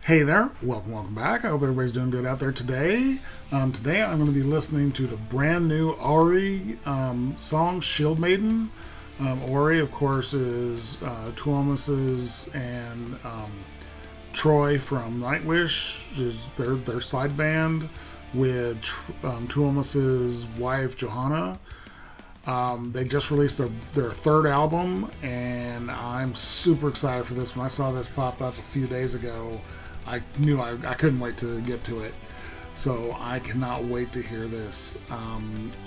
Hey there, welcome back. I hope everybody's doing good out there today. Today I'm going to be listening to the brand new Auri song, Shieldmaiden. Auri, of course, is Tuomas's and Troy from Nightwish, is their side band with Tuomas's wife, Johanna. They just released their third album, and I'm super excited for this. When I saw this pop up a few days ago, I knew I couldn't wait to get to it. So I cannot wait to hear this.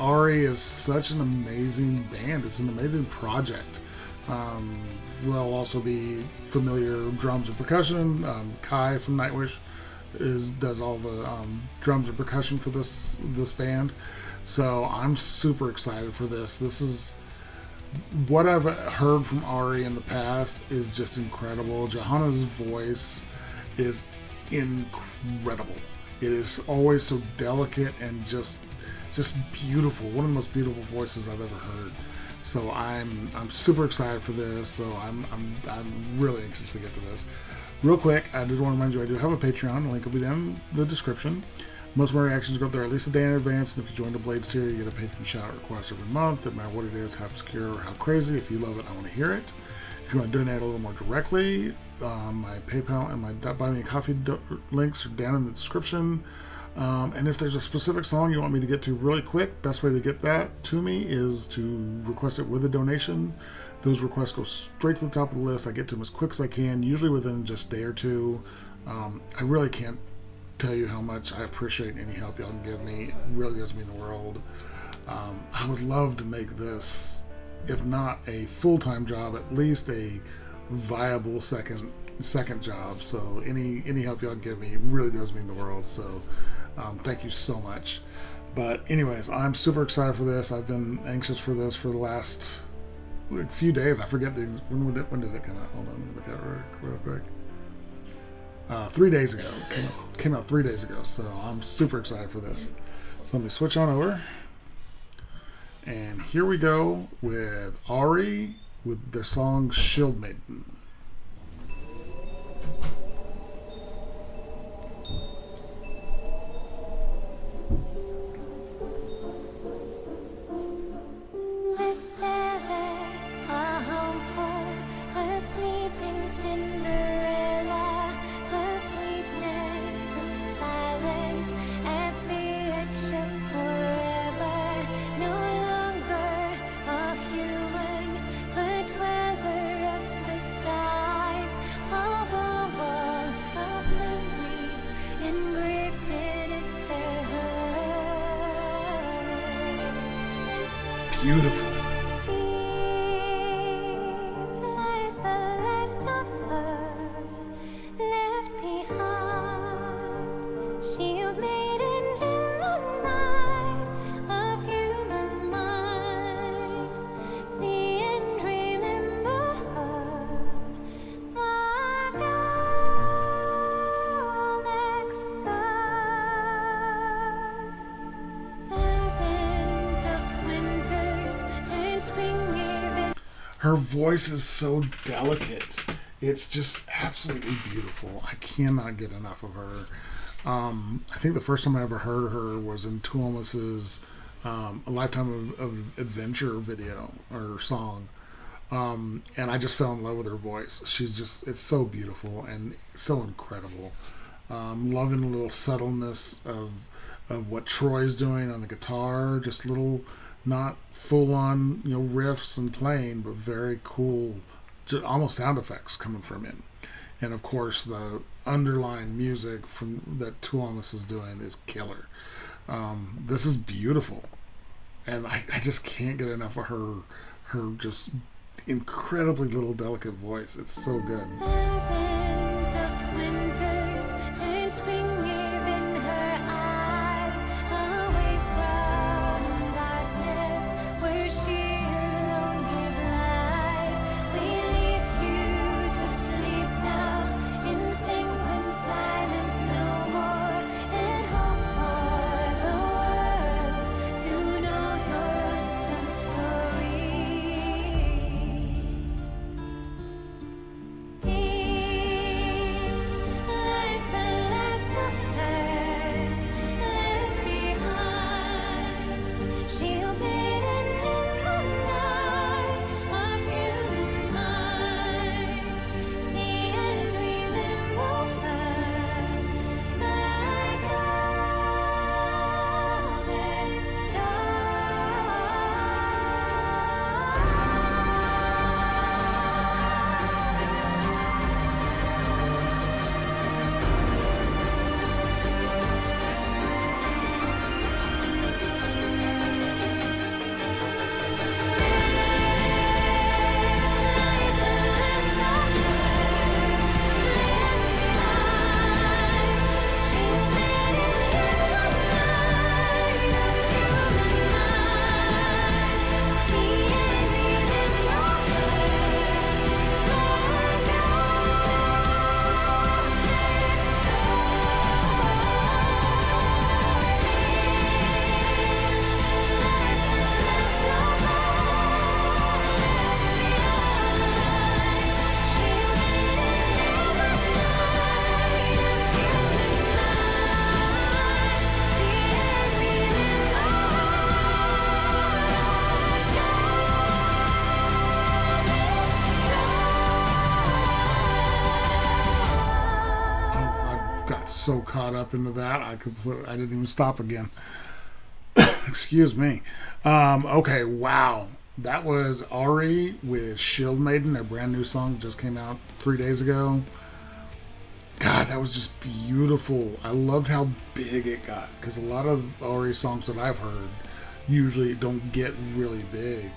Auri is such an amazing band. It's an amazing project. Will also be familiar drums and percussion. Kai from Nightwish does all the drums and percussion for this band. So I'm super excited for this. This is what I've heard from Auri in the past is just incredible. Johanna's voice is incredible. It is always so delicate and just beautiful. One of the most beautiful voices I've ever heard. So I'm super excited for this. So I'm really anxious to get to this. Real quick, I did want to remind you I do have a Patreon. The link will be down in the description. Most of my reactions go up there at least a day in advance, and if you join the Blades tier, you get a Patreon shout request every month. Doesn't matter what it is, how obscure or how crazy. If you love it, I want to hear it. If you want to donate a little more directly, my PayPal and my Buy Me a Coffee links are down in the description. And if there's a specific song you want me to get to really quick, best way to get that to me is to request it with a donation. Those requests go straight to the top of the list. I get to them as quick as I can, usually within just a day or two. I really can't tell you how much I appreciate any help y'all can give me. It really does mean the world. I would love to make this, if not a full-time job, at least a viable second job. So any help y'all can give me really does mean the world. So thank you so much. But anyways, I'm super excited for this. I've been anxious for this for the last few days. I forget when did it come out. Hold on, let me look at it real quick. 3 days ago. Came out 3 days ago. So I'm super excited for this. So let me switch on over. And here we go with Auri with their song Shieldmaiden. Beautiful. Her voice is so delicate. It's just absolutely beautiful. I cannot get enough of her. I think the first time I ever heard her was in Tuomas's A Lifetime of Adventure video or song. And I just fell in love with her voice. It's so beautiful and so incredible. Loving the little subtleness of what Troy's doing on the guitar. Just little, not full on, riffs and playing, but very cool, just almost sound effects coming from him. And of course, the underlying music that Tuomas is doing is killer. This is beautiful, and I just can't get enough of her just incredibly little delicate voice. It's so good. so caught up into that I didn't even stop again. Excuse me. Okay, wow. That was Auri with Shieldmaiden. Their brand new song just came out 3 days ago. God, that was just beautiful. I loved how big it got, because a lot of Auri songs that I've heard usually don't get really big.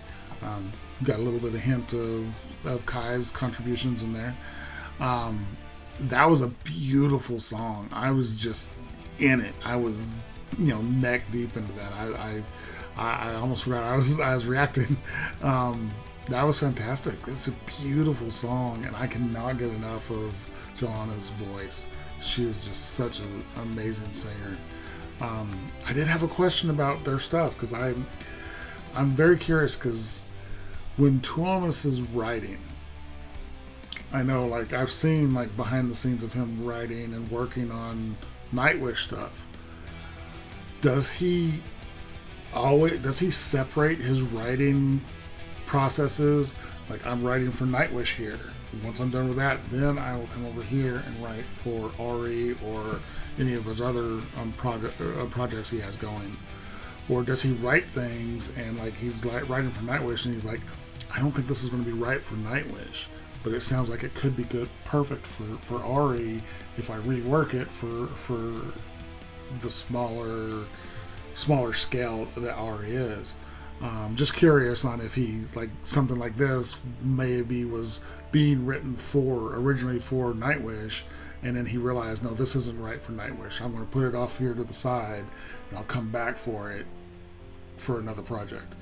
Got a little bit of hint of Kai's contributions in there. That was a beautiful song. I was just in it. I was, neck deep into that. I almost forgot I was reacting. That was fantastic. It's a beautiful song, and I cannot get enough of Johanna's voice. She is just such an amazing singer. I did have a question about their stuff, because I'm very curious, because when Tuomas is writing, I know, like, I've seen, like, behind the scenes of him writing and working on Nightwish stuff. Does he separate his writing processes? Like, I'm writing for Nightwish here. Once I'm done with that, then I will come over here and write for Auri or any of his other projects he has going. Or does he write things and, like, he's writing for Nightwish and he's like, I don't think this is going to be right for Nightwish, but it sounds like it could be perfect for Auri if I rework it for the smaller scale that Auri is. Just curious on if he, like, something like this maybe was being written originally for Nightwish, and then he realized, no, this isn't right for Nightwish. I'm going to put it off here to the side, and I'll come back for it for another project.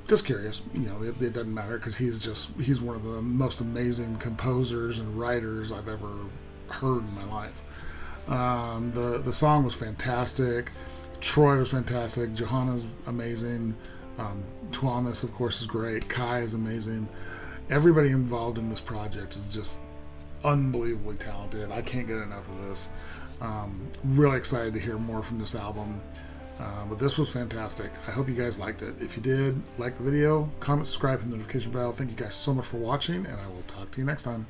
Just curious. It doesn't matter, because he's one of the most amazing composers and writers I've ever heard in my life. The song was fantastic. Troy was fantastic. Johanna's amazing. Tuomas, of course, is great. Kai is amazing. Everybody involved in this project is just unbelievably talented. I can't get enough of this. Really excited to hear more from this album. But this was fantastic. I hope you guys liked it. If you did, like the video, comment, subscribe, hit the notification bell. Thank you guys so much for watching, and I will talk to you next time.